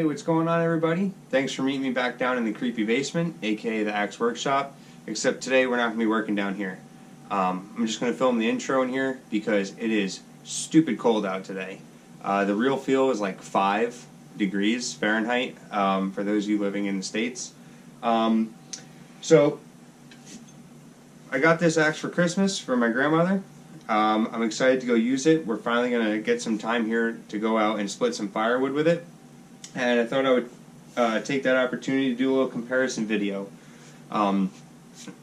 Hey, what's going on, everybody? Thanks for meeting me back down in the creepy basement, aka the Axe Workshop. Except today we're not going to be working down here. I'm just going to film the intro in here because it is stupid cold out today. The real feel is like 5 degrees Fahrenheit for those of you living in the States. So I got this axe for Christmas from my grandmother. I'm excited to go use it. We're finally going to get some time here to go out and split some firewood with it. And I thought I would take that opportunity to do a little comparison video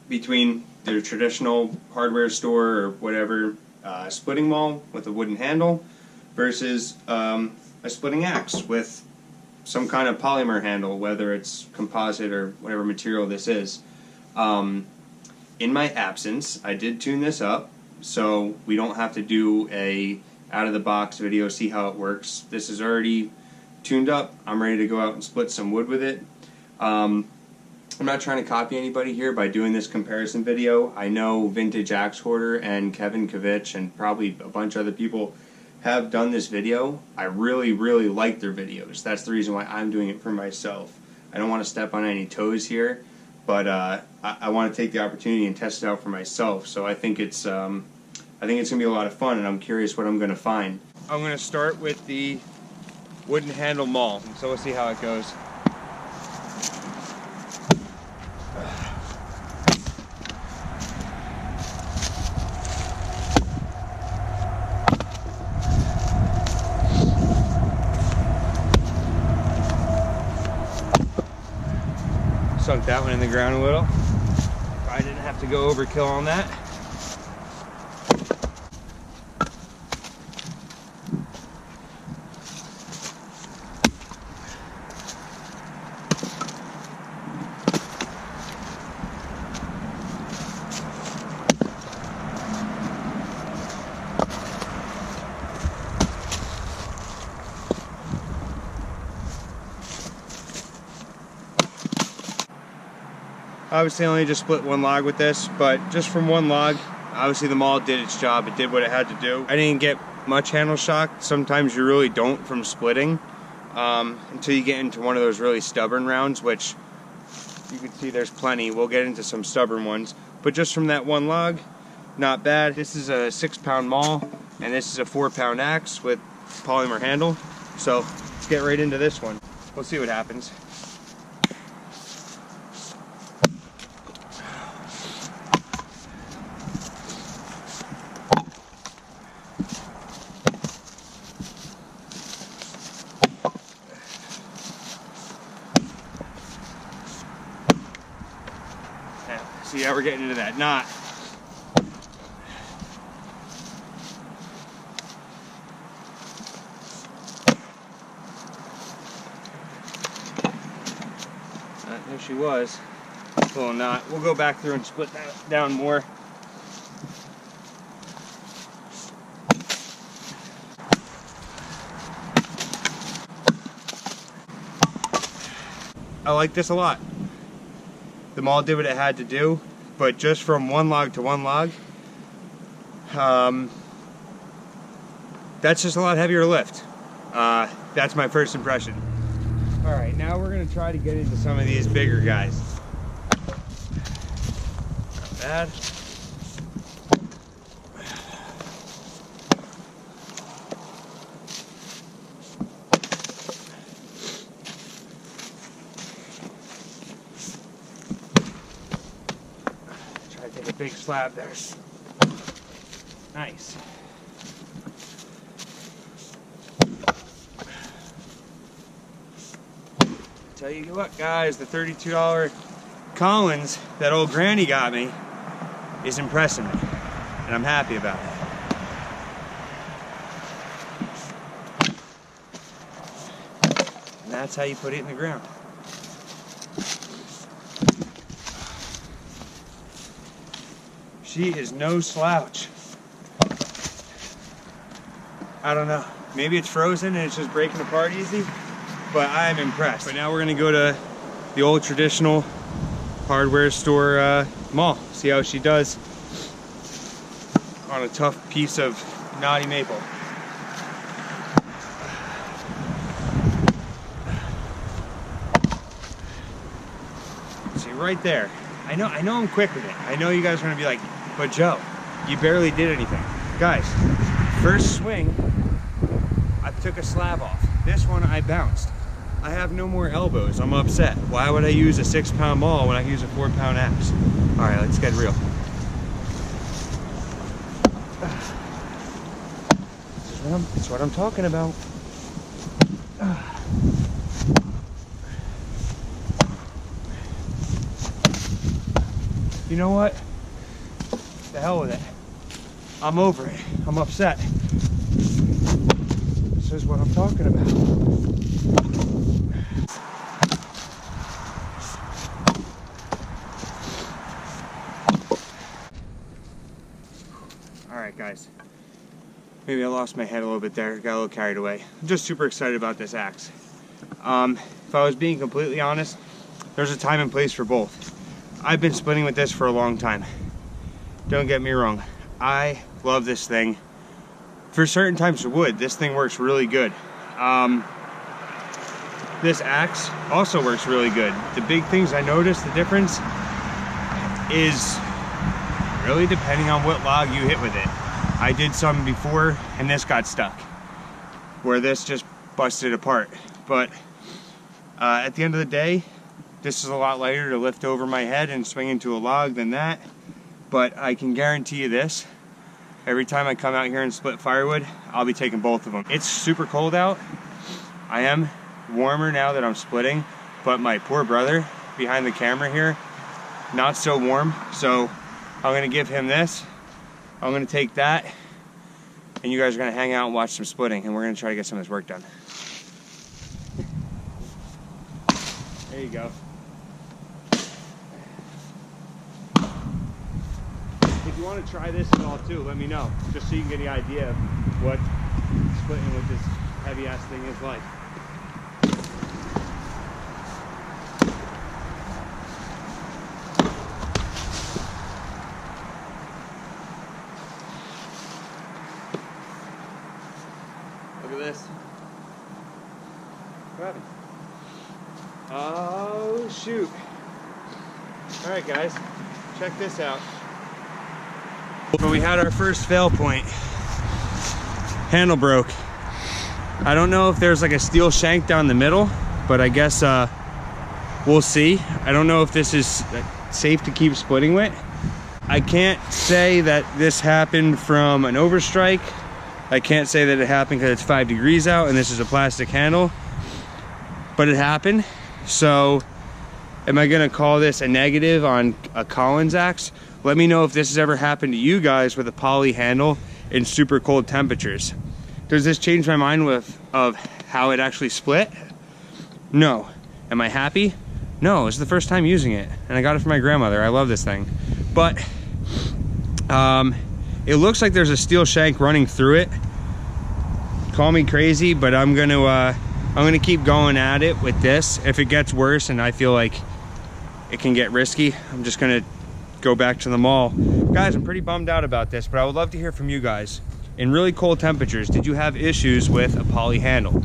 between the traditional hardware store or whatever splitting maul with a wooden handle versus a splitting axe with some kind of polymer handle, whether it's composite or whatever material this is. In my absence, I did tune this up so we don't have to do a out-of-the-box video, see how it works. This is already tuned up. I'm ready to go out and split some wood with it. I'm not trying to copy anybody here by doing this comparison video. I know Vintage Axe Hoarder and Kevin Kavich and probably a bunch of other people have done this video. I really like their videos. That's the reason why I'm doing it for myself. I don't want to step on any toes here, but I want to take the opportunity and test it out for myself. So I think it's gonna be a lot of fun, and I'm curious what I'm gonna find. I'm gonna start with the wooden handle maul, so we'll see how it goes. Sunk that one in the ground a little. Probably didn't have to go overkill on that. Obviously I only just split one log with this, but just from one log, obviously the maul did its job. It did what it had to do. I didn't get much handle shock. Sometimes you really don't from splitting until you get into one of those really stubborn rounds, which you can see there's plenty. We'll get into some stubborn ones. But just from that one log, not bad. This is a 6-pound maul, and this is a 4-pound axe with polymer handle. So let's get right into this one. We'll see what happens. See how we're getting into that knot. There she was. A little knot. We'll go back through and split that down more. I like this a lot. The maul did what it had to do, but just from one log to one log, that's just a lot heavier lift. That's my first impression. Alright, now we're going to try to get into some of these bigger guys. Not bad. Take a big slab there. Nice. Tell you what, guys, the $32 Collins that old granny got me is impressing me, and I'm happy about it. And that's how you put it in the ground. She is no slouch. I don't know. Maybe it's frozen and it's just breaking apart easy, but I'm impressed. But now we're gonna go to the old traditional hardware store maul. See how she does on a tough piece of knotty maple. right there. I know I'm quick with it. I know you guys are gonna be like, but Joe, you barely did anything. Guys, first swing, I took a slab off. This one I bounced. I have no more elbows. I'm upset. Why would I use a 6-pound maul when I can use a 4-pound axe? All right, let's get real. That's what I'm talking about. You know what? The hell with it. I'm over it. I'm upset. This is what I'm talking about. All right, guys. Maybe I lost my head a little bit there. Got a little carried away. I'm just super excited about this axe. If I was being completely honest, there's a time and place for both. I've been splitting with this for a long time. Don't get me wrong. I love this thing. For certain types of wood, this thing works really good. This axe also works really good. The big things I noticed, the difference is really depending on what log you hit with it. I did some before and this got stuck, where this just busted apart. But at the end of the day, this is a lot lighter to lift over my head and swing into a log than that. But I can guarantee you this, every time I come out here and split firewood, I'll be taking both of them. It's super cold out. I am warmer now that I'm splitting, but my poor brother behind the camera here, not so warm. So I'm gonna give him this. I'm gonna take that, and you guys are gonna hang out and watch some splitting, and we're gonna try to get some of this work done. There you go. If you want to try this at all too, let me know, just so you can get the idea of what splitting with this heavy ass thing is like. Look at this. What happened? Oh shoot. Alright guys, check this out. But we had our first fail point. Handle broke. I don't know if there's like a steel shank down the middle, but I guess we'll see. I don't know if this is safe to keep splitting with. I can't say that this happened from an overstrike. I can't say that it happened because it's 5 degrees out and this is a plastic handle, but it happened. So am I gonna call this a negative on a Collins axe? Let me know if this has ever happened to you guys with a poly handle in super cold temperatures. Does this change my mind of how it actually split? No. Am I happy? No, this is the first time using it, and I got it from my grandmother. I love this thing. But it looks like there's a steel shank running through it. Call me crazy, but I'm gonna keep going at it with this. If it gets worse and I feel like it can get risky, I'm just gonna go back to the maul. Guys, I'm pretty bummed out about this, but I would love to hear from you guys. In really cold temperatures, did you have issues with a poly handle?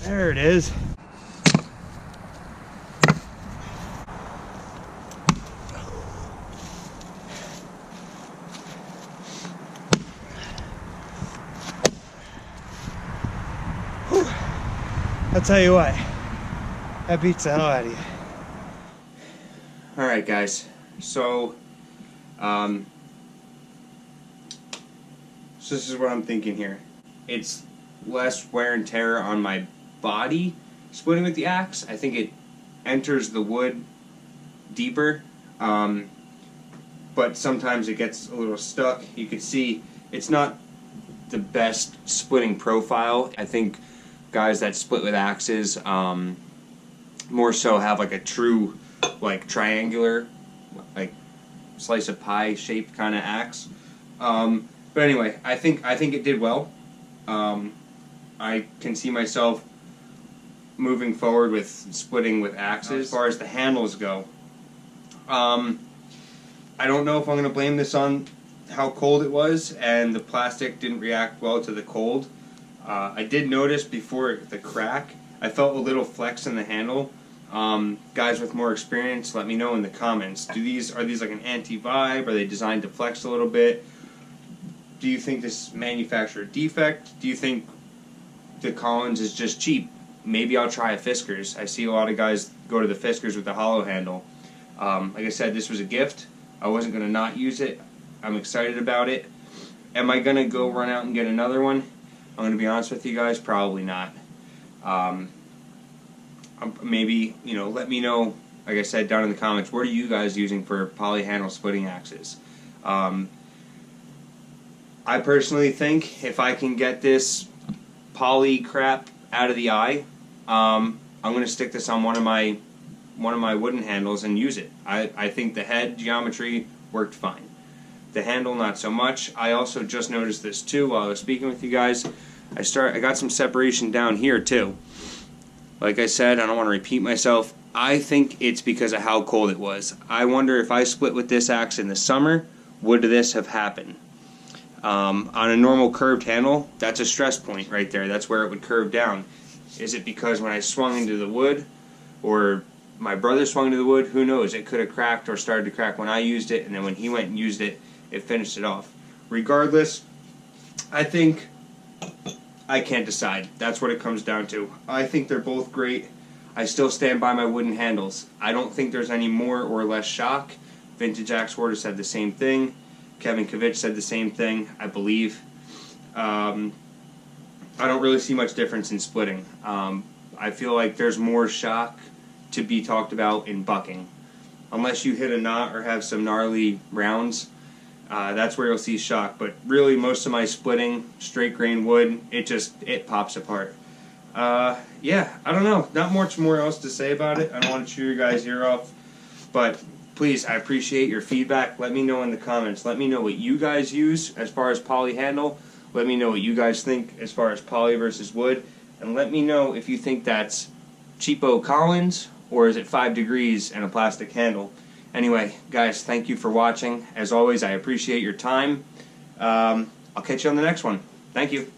There it is. I'll tell you what, that beats the hell out of you. Alright guys, so this is what I'm thinking here. It's less wear and tear on my body splitting with the axe. I think it enters the wood deeper, but sometimes it gets a little stuck. You can see it's not the best splitting profile. I think guys that split with axes more so have like a true like triangular, like slice of pie shaped kind of axe. But anyway, I think it did well. I can see myself moving forward with splitting with axes. As far as the handles go, I don't know if I'm going to blame this on how cold it was and the plastic didn't react well to the cold. I did notice before the crack, I felt a little flex in the handle. Guys with more experience, let me know in the comments. Are these like an anti-vibe? Are they designed to flex a little bit? Do you think this is manufacturer defect? Do you think the Collins is just cheap? Maybe I'll try a Fiskars. I see a lot of guys go to the Fiskars with the hollow handle. Like I said, this was a gift. I wasn't going to not use it. I'm excited about it. Am I going to go run out and get another one? I'm going to be honest with you guys, probably not. Maybe, let me know, like I said, down in the comments, what are you guys using for poly handle splitting axes? I personally think if I can get this poly crap out of the eye, I'm going to stick this on one of my wooden handles and use it. I think the head geometry worked fine. The handle, not so much. I also just noticed this too while I was speaking with you guys. I got some separation down here too. Like I said, I don't want to repeat myself. I think it's because of how cold it was. I wonder if I split with this axe in the summer, would this have happened? On a normal curved handle, that's a stress point right there. That's where it would curve down. Is it because when I swung into the wood, or my brother swung into the wood? Who knows? It could have cracked or started to crack when I used it, and then when he went and used it, it finished it off. Regardless, I think I can't decide. That's what it comes down to. I think they're both great. I still stand by my wooden handles. I don't think there's any more or less shock. Vintage Axe Hoarder said the same thing. Kevin Kavich said the same thing, I believe. I don't really see much difference in splitting. I feel like there's more shock to be talked about in bucking. Unless you hit a knot or have some gnarly rounds, that's where you'll see shock. But really, most of my splitting, straight grain wood, it pops apart. Yeah, I don't know. Not much more else to say about it. I don't want to chew your guys' ear off. But please, I appreciate your feedback. Let me know in the comments. Let me know what you guys use as far as poly handle. Let me know what you guys think as far as poly versus wood. And let me know if you think that's cheapo Collins or is it 5 degrees and a plastic handle. Anyway, guys, thank you for watching. As always, I appreciate your time. I'll catch you on the next one. Thank you.